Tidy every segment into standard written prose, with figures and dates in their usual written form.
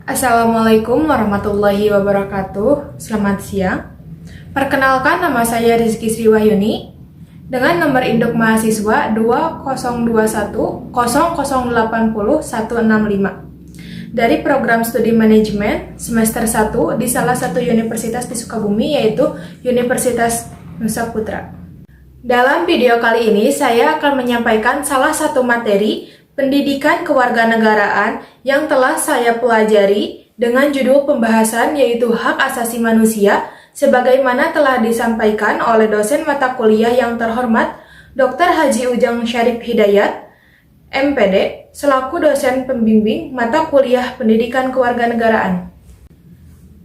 Assalamualaikum warahmatullahi wabarakatuh. Selamat siang. Perkenalkan, nama saya Rizky Sriwahyuni dengan nomor induk mahasiswa 20210080 dari program studi manajemen semester 1 di salah satu universitas di Sukabumi, yaitu Universitas Nusa Putra. Dalam video kali ini saya akan menyampaikan salah satu materi pendidikan kewarganegaraan yang telah saya pelajari dengan judul pembahasan yaitu hak asasi manusia, sebagaimana telah disampaikan oleh dosen mata kuliah yang terhormat Dr. Haji Ujang Syarif Hidayat, MPD, selaku dosen pembimbing mata kuliah pendidikan kewarganegaraan.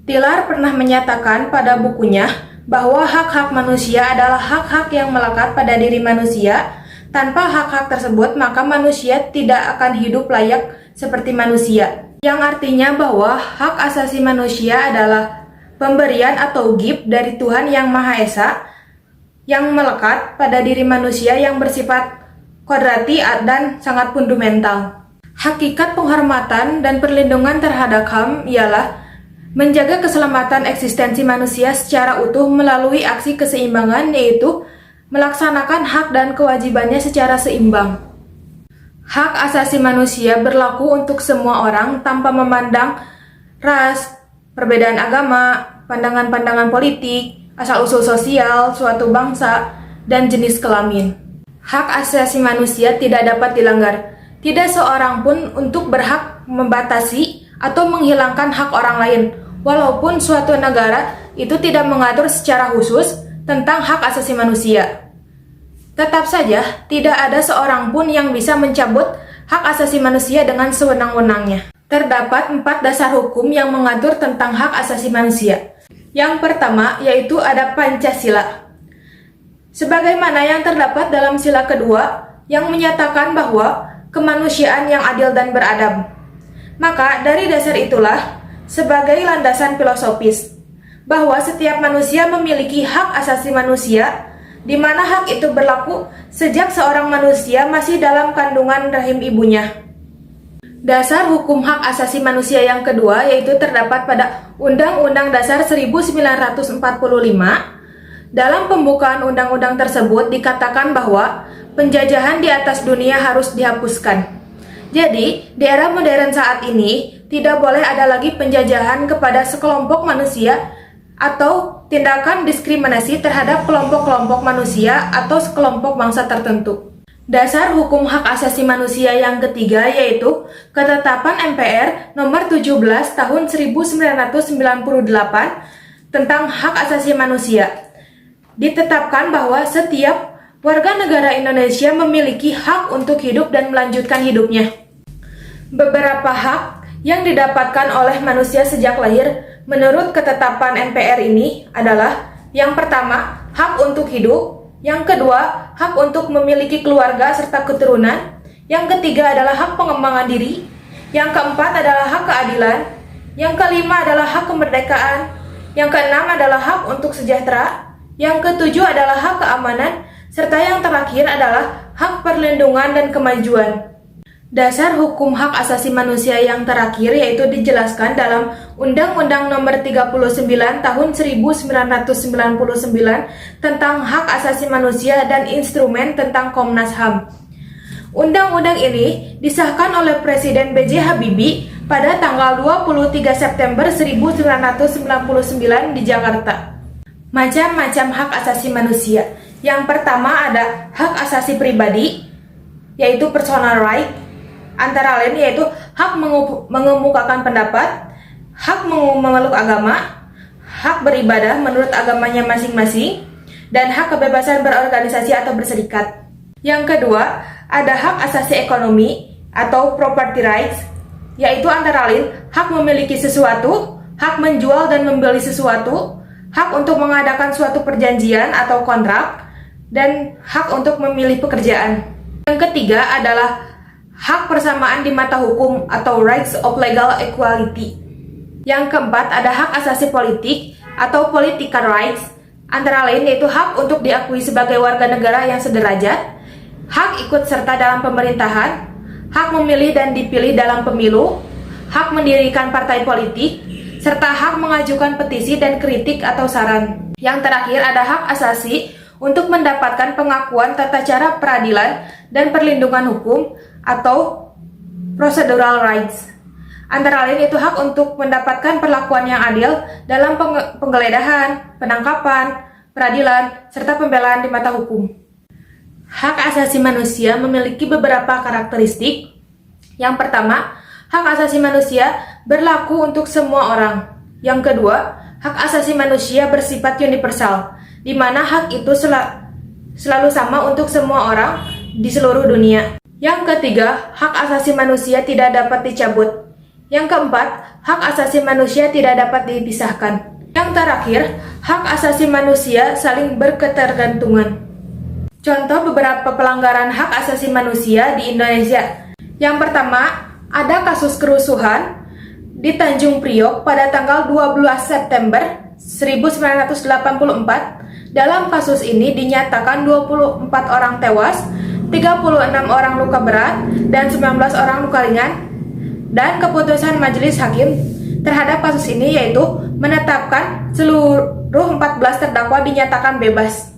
Tilar pernah menyatakan pada bukunya bahwa hak-hak manusia adalah hak-hak yang melekat pada diri manusia. Tanpa hak-hak tersebut, maka manusia tidak akan hidup layak seperti manusia. Yang artinya bahwa hak asasi manusia adalah pemberian atau gift dari Tuhan Yang Maha Esa yang melekat pada diri manusia yang bersifat kodrati dan sangat fundamental. Hakikat penghormatan dan perlindungan terhadap HAM ialah menjaga keselamatan eksistensi manusia secara utuh melalui aksi keseimbangan, yaitu melaksanakan hak dan kewajibannya secara seimbang. Hak asasi manusia berlaku untuk semua orang tanpa memandang ras, perbedaan agama, pandangan-pandangan politik, asal-usul sosial, suatu bangsa, dan jenis kelamin. Hak asasi manusia tidak dapat dilanggar. Tidak seorang pun untuk berhak membatasi atau menghilangkan hak orang lain, walaupun suatu negara itu tidak mengatur secara khusus tentang hak asasi manusia. Tetap saja, tidak ada seorang pun yang bisa mencabut hak asasi manusia dengan sewenang-wenangnya. Terdapat 4 dasar hukum yang mengatur tentang hak asasi manusia. Yang pertama, yaitu ada Pancasila. Sebagaimana yang terdapat dalam sila kedua, yang menyatakan bahwa kemanusiaan yang adil dan beradab. Maka, dari dasar itulah, sebagai landasan filosofis, bahwa setiap manusia memiliki hak asasi manusia, di mana hak itu berlaku sejak seorang manusia masih dalam kandungan rahim ibunya. Dasar hukum hak asasi manusia yang kedua yaitu terdapat pada Undang-Undang Dasar 1945. Dalam pembukaan undang-undang tersebut dikatakan bahwa penjajahan di atas dunia harus dihapuskan. Jadi, di era modern saat ini tidak boleh ada lagi penjajahan kepada sekelompok manusia atau tindakan diskriminasi terhadap kelompok-kelompok manusia atau sekelompok bangsa tertentu. Dasar hukum hak asasi manusia yang ketiga yaitu Ketetapan MPR nomor 17 tahun 1998 tentang hak asasi manusia. Ditetapkan bahwa setiap warga negara Indonesia memiliki hak untuk hidup dan melanjutkan hidupnya. Beberapa hak yang didapatkan oleh manusia sejak lahir menurut ketetapan MPR ini adalah: yang pertama, hak untuk hidup; yang kedua, hak untuk memiliki keluarga serta keturunan; yang ketiga adalah hak pengembangan diri; yang keempat adalah hak keadilan; yang kelima adalah hak kemerdekaan; yang keenam adalah hak untuk sejahtera; yang ketujuh adalah hak keamanan; serta yang terakhir adalah hak perlindungan dan kemajuan. Dasar hukum hak asasi manusia yang terakhir yaitu dijelaskan dalam Undang-Undang Nomor 39 Tahun 1999 tentang hak asasi manusia dan instrumen tentang Komnas HAM. Undang-undang ini disahkan oleh Presiden B.J. Habibie pada tanggal 23 September 1999 di Jakarta. Macam-macam hak asasi manusia. Yang pertama ada hak asasi pribadi, yaitu personal right. Antara lain yaitu hak mengemukakan pendapat, hak memeluk agama, hak beribadah menurut agamanya masing-masing, dan hak kebebasan berorganisasi atau berserikat. Yang kedua, ada hak asasi ekonomi atau property rights, yaitu antara lain hak memiliki sesuatu, hak menjual dan membeli sesuatu, hak untuk mengadakan suatu perjanjian atau kontrak, dan hak untuk memilih pekerjaan. Yang ketiga adalah hak persamaan di mata hukum atau rights of legal equality. Yang keempat ada hak asasi politik atau political rights, antara lain yaitu hak untuk diakui sebagai warga negara yang sederajat, hak ikut serta dalam pemerintahan, hak memilih dan dipilih dalam pemilu, hak mendirikan partai politik, serta hak mengajukan petisi dan kritik atau saran. Yang terakhir ada hak asasi untuk mendapatkan pengakuan tata cara peradilan dan perlindungan hukum atau procedural rights. Antara lain itu hak untuk mendapatkan perlakuan yang adil dalam penggeledahan, penangkapan, peradilan, serta pembelaan di mata hukum. Hak asasi manusia memiliki beberapa karakteristik. Yang pertama, hak asasi manusia berlaku untuk semua orang. Yang kedua, hak asasi manusia bersifat universal, di mana hak itu selalu sama untuk semua orang di seluruh dunia. Yang ketiga, hak asasi manusia tidak dapat dicabut. Yang keempat, hak asasi manusia tidak dapat dipisahkan. Yang terakhir, hak asasi manusia saling berketergantungan. Contoh beberapa pelanggaran hak asasi manusia di Indonesia. Yang pertama, ada kasus kerusuhan di Tanjung Priok pada tanggal 12 September 1984. Dalam kasus ini dinyatakan 24 orang tewas, 36 orang luka berat, dan 19 orang luka ringan. Dan keputusan majelis hakim terhadap kasus ini yaitu menetapkan seluruh 14 terdakwa dinyatakan bebas.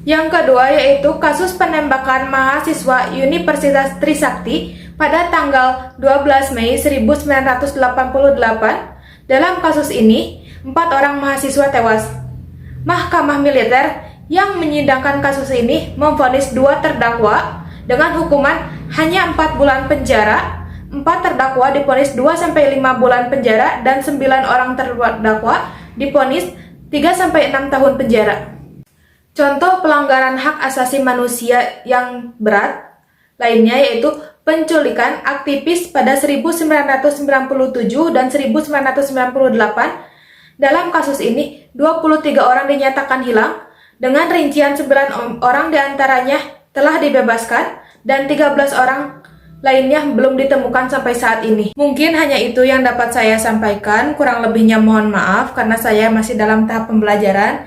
Yang kedua yaitu kasus penembakan mahasiswa Universitas Trisakti pada tanggal 12 Mei 1988. Dalam kasus ini, 4 orang mahasiswa tewas. Mahkamah militer yang menyidangkan kasus ini memvonis 2 terdakwa dengan hukuman hanya 4 bulan penjara. 4 terdakwa divonis 2-5 bulan penjara dan 9 orang terdakwa divonis 3-6 tahun penjara. Contoh pelanggaran hak asasi manusia yang berat lainnya yaitu penculikan aktivis pada 1997 dan 1998. Dalam kasus ini, 23 orang dinyatakan hilang, dengan rincian 9 orang diantaranya telah dibebaskan dan 13 orang lainnya belum ditemukan sampai saat ini. Mungkin hanya itu yang dapat saya sampaikan, kurang lebihnya mohon maaf karena saya masih dalam tahap pembelajaran.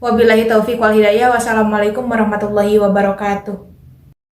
Wabillahi taufiq wal hidayah. Wassalamualaikum warahmatullahi wabarakatuh.